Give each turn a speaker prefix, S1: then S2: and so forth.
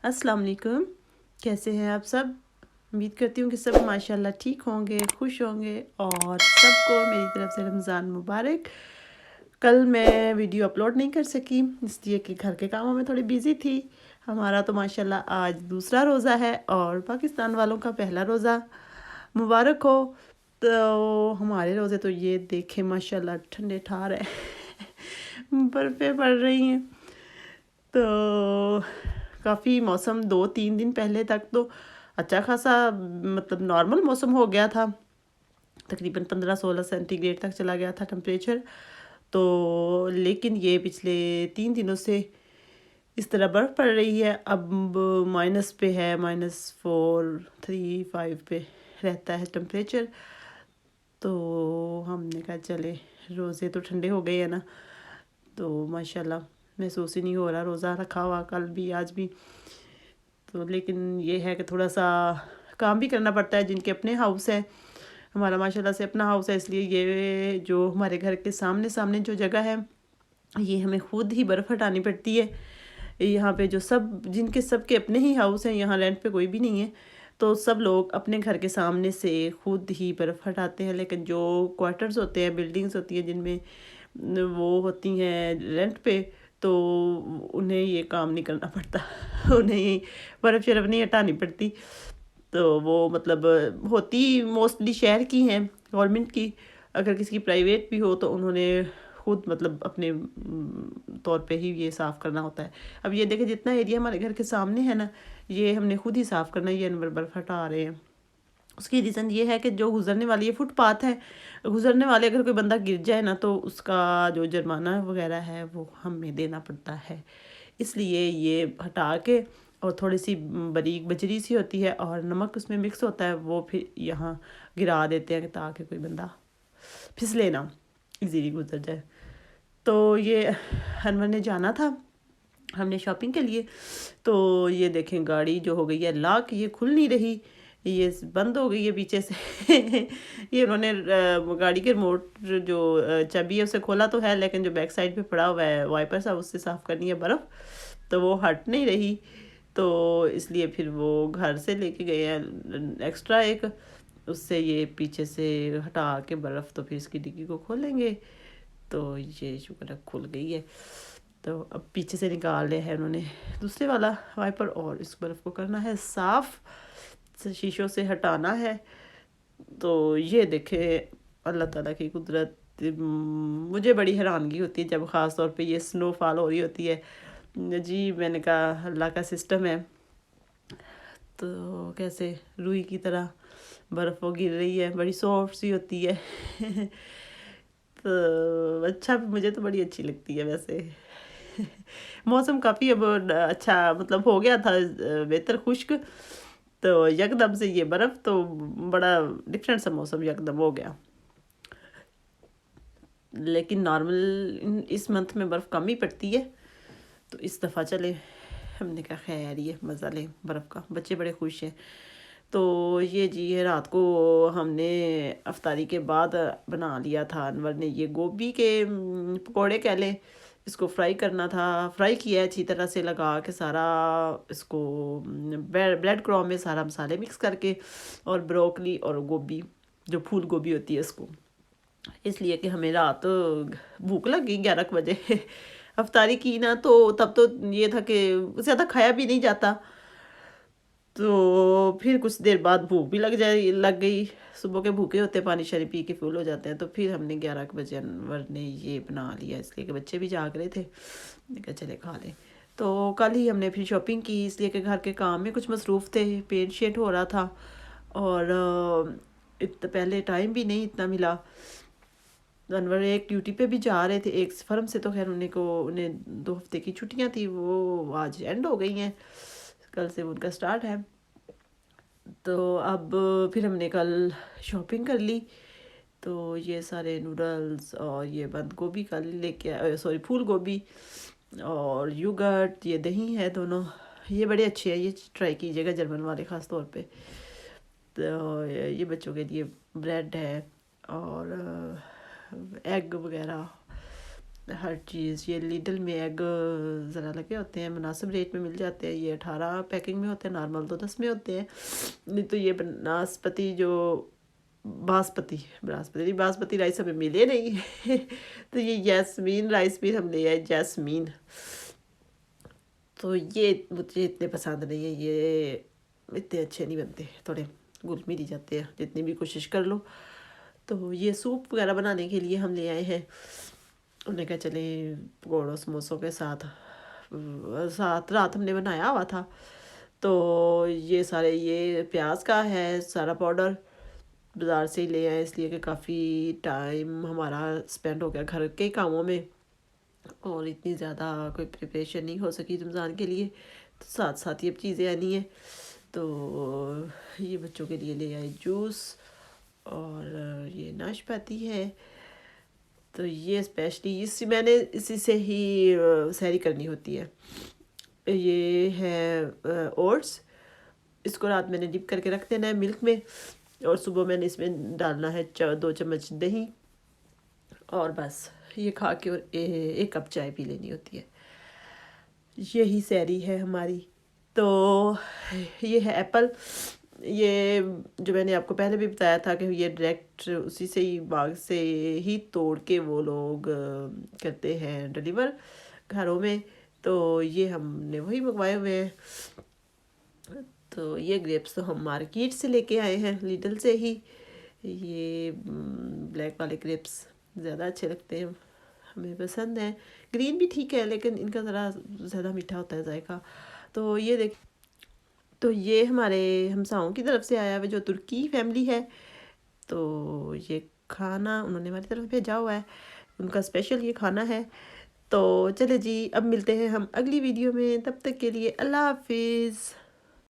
S1: अस्सलाम वालेकुम। कैसे हैं आप सब? उम्मीद करती हूँ कि सब माशाल्लाह ठीक होंगे, खुश होंगे और सबको मेरी तरफ से रमज़ान मुबारक। कल मैं वीडियो अपलोड नहीं कर सकी इसलिए कि घर के कामों में थोड़ी बिज़ी थी। हमारा तो माशाल्लाह आज दूसरा रोज़ा है और पाकिस्तान वालों का पहला रोज़ा मुबारक हो। तो हमारे रोज़े तो ये देखें माशाल्लाह ठंडे ठार है बर्फ़ें पड़ रही हैं। तो काफ़ी मौसम 2-3 दिन पहले तक तो अच्छा खासा मतलब नॉर्मल मौसम हो गया था, तकरीबन 15-16 सेंटीग्रेड तक चला गया था टेम्परेचर। तो लेकिन ये पिछले 3 दिनों से इस तरह बर्फ़ पड़ रही है। अब माइनस पे है, -4, 3, 5 पे रहता है टेम्परेचर। तो हमने कहा चले रोज़े तो ठंडे हो गए हैं ना, तो माशाल्लाह महसूस ही नहीं हो रहा रोज़ा रखा हुआ कल भी आज भी। तो लेकिन ये है कि थोड़ा सा काम भी करना पड़ता है, जिनके अपने हाउस है। हमारा माशाल्लाह से अपना हाउस है, इसलिए ये जो हमारे घर के सामने सामने जो जगह है ये हमें खुद ही बर्फ़ हटानी पड़ती है। यहाँ पे जो सब जिनके सबके अपने ही हाउस हैं, यहाँ रेंट पे कोई भी नहीं है, तो सब लोग अपने घर के सामने से खुद ही बर्फ़ हटाते हैं। लेकिन जो क्वार्टर्स होते हैं, बिल्डिंग्स होती हैं जिनमें वो होती हैं रेंट पे, तो उन्हें ये काम नहीं करना पड़ता उन्हें बर्फ़ शर्फ़ नहीं हटानी पड़ती। तो वो मतलब होती मोस्टली शहर की हैं, गवर्नमेंट की। अगर किसी की प्राइवेट भी हो तो उन्होंने खुद मतलब अपने तौर पे ही ये साफ़ करना होता है। अब ये देखें जितना एरिया हमारे घर के सामने है ना, ये हमने खुद ही साफ़ करना है। ये अनवर बर्फ़ हटा रहे हैं। उसकी रीज़न ये है कि जो गुज़रने वाली ये फुटपाथ है, गुज़रने वाले अगर कोई बंदा गिर जाए ना तो उसका जो जुर्माना वगैरह है वो हमें देना पड़ता है। इसलिए ये हटा के, और थोड़ी सी बारीक बजरी सी होती है और नमक उसमें मिक्स होता है, वो फिर यहाँ गिरा देते हैं ताकि कोई बंदा फिसले ना, इजीली गुजर जाए। तो ये अनवर ने जाना था हमने शॉपिंग के लिए, तो ये देखें गाड़ी जो हो गई है लॉक, ये खुल नहीं रही, ये बंद हो गई है पीछे से ये उन्होंने गाड़ी के रिमोट जो चाबी है उसे खोला तो है, लेकिन जो बैक साइड पे पड़ा हुआ है वाइपर सा, उससे साफ़ करनी है बर्फ़, तो वो हट नहीं रही। तो इसलिए फिर वो घर से लेके गए हैं एक्स्ट्रा एक, उससे ये पीछे से हटा के बर्फ़, तो फिर इसकी डिग्गी को खोलेंगे। तो ये शुक्र है खुल गई है। तो अब पीछे से निकाल लिया है उन्होंने दूसरे वाला वाइपर, और इस बर्फ़ को करना है साफ़, शीशों से हटाना है। तो ये देखे अल्लाह ताला की कुदरत। मुझे बड़ी हैरानगी होती है जब ख़ास तौर पे ये स्नोफॉल हो रही होती है जी। मैंने कहा अल्लाह का सिस्टम है। तो कैसे रुई की तरह बर्फ़ वो गिर रही है, बड़ी सॉफ्ट सी होती है तो अच्छा, मुझे तो बड़ी अच्छी लगती है वैसे मौसम काफ़ी अब अच्छा मतलब हो गया था बेहतर खुश्क, तो यकदम से ये बर्फ़, तो बड़ा डिफरेंट सा मौसम यकदम हो गया। लेकिन नॉर्मल इस मंथ में बर्फ़ कम ही पड़ती है, तो इस दफ़ा चले हमने कहा खैर ये मज़ा लें बर्फ़ का, बच्चे बड़े खुश हैं। तो ये जी है रात को हमने अफ्तारी के बाद बना लिया था अनवर ने ये गोभी के पकोड़े कह लें, इसको फ्राई करना था। फ्राई किया है अच्छी तरह से लगा के सारा, इसको ब्रेड क्रॉम में सारा मसाले मिक्स करके, और ब्रोकली और गोभी जो फूल गोभी होती है इसको, इसलिए कि हमें रात भूख लग गई 11 बजे अफ्तारी की ना, तो तब तो ये था कि ज़्यादा खाया भी नहीं जाता। तो फिर कुछ देर बाद भूख भी लग गई। सुबह के भूखे होते पानी शानी पी के फुल हो जाते हैं। तो फिर हमने 11 बजे अनवर ने ये बना लिया, इसलिए कि बच्चे भी जाग रहे थे, मैंने कहा चले खा लें। तो कल ही हमने फिर शॉपिंग की, इसलिए कि घर के काम में कुछ मसरूफ़ थे, पेंट शेट हो रहा था, और इतना पहले टाइम भी नहीं इतना मिला। अनवर एक ड्यूटी पे भी जा रहे थे एक फर्म से, तो खैर उन्हें 2 हफ्ते की छुट्टियां थी, वो आज एंड हो गई हैं, कल से उनका स्टार्ट है। तो अब फिर हमने कल शॉपिंग कर ली। तो ये सारे नूडल्स और ये बंद गोभी कल लेके सॉरी फूल गोभी और योगर्ट, ये दही है दोनों, ये बड़े अच्छे हैं, ये ट्राई कीजिएगा जर्मन वाले ख़ास तौर पे। तो ये बच्चों के लिए ब्रेड है और एग वगैरह, ہر چیز. یہ لیڈل میں ایگ ذرا لگے ہوتے ہیں, مناسب ریٹ میں مل جاتے ہیں. یہ 18 پیکنگ میں ہوتے ہیں, نارمل تو 10 میں ہوتے ہیں. نہیں تو یہ بناسپتی جو باسمتی رائس ہمیں ملے نہیں. تو یہ جیسمین رائس بھی ہم لے آئے, جیسمین. تو یہ مجھے اتنے پسند نہیں ہیں, یہ اتنے اچھے نہیں بنتے, تھوڑے گل مل جاتے ہیں جتنی بھی کوشش کر لو. تو یہ سوپ وغیرہ بنانے کے لیے ہم لے آئے ہیں. انہوں نے کہا چلیں پکوڑوں سموسوں کے ساتھ رات ہم نے بنایا ہوا تھا. تو یہ سارے, یہ پیاز کا ہے سارا پاؤڈر, بازار سے ہی لے آئے, اس لیے کہ کافی ٹائم ہمارا اسپینڈ ہو گیا گھر کے کاموں میں, اور اتنی زیادہ کوئی پریپریشن نہیں ہو سکی رمضان کے لیے. تو ساتھ ساتھ یہ چیزیں آنی ہیں. تو یہ بچوں کے لیے لے آئے جوس, اور یہ ناشپاتی ہے. تو یہ اسپیشلی میں نے اسی سے ہی سحری کرنی ہوتی ہے. یہ ہے اوٹس, اس کو رات میں نے ڈپ کر کے رکھ دینا ہے ملک میں, اور صبح میں نے اس میں ڈالنا ہے 2 چمچ دہی, اور بس یہ کھا کے اور 1 کپ چائے پی لینی ہوتی ہے. یہی سحری ہے ہماری. تو یہ ہے ایپل. یہ جو میں نے آپ کو پہلے بھی بتایا تھا کہ یہ ڈائریکٹ اسی سے ہی باغ سے ہی توڑ کے وہ لوگ کرتے ہیں ڈیلیور گھروں میں. تو یہ ہم نے وہی منگوائے ہوئے ہیں. تو یہ گریپس تو ہم مارکیٹ سے لے کے آئے ہیں, لیڈل سے ہی. یہ بلیک والے گریپس زیادہ اچھے لگتے ہیں, ہمیں پسند ہیں. گرین بھی ٹھیک ہے, لیکن ان کا ذرا زیادہ میٹھا ہوتا ہے ذائقہ. تو یہ تو یہ ہمارے ہمساؤں کی طرف سے آیا ہے, جو ترکی فیملی ہے. تو یہ کھانا انہوں نے ہماری طرف بھیجا ہوا ہے, ان کا اسپیشل یہ کھانا ہے. تو چلے جی, اب ملتے ہیں ہم اگلی ویڈیو میں. تب تک کے لیے اللہ حافظ.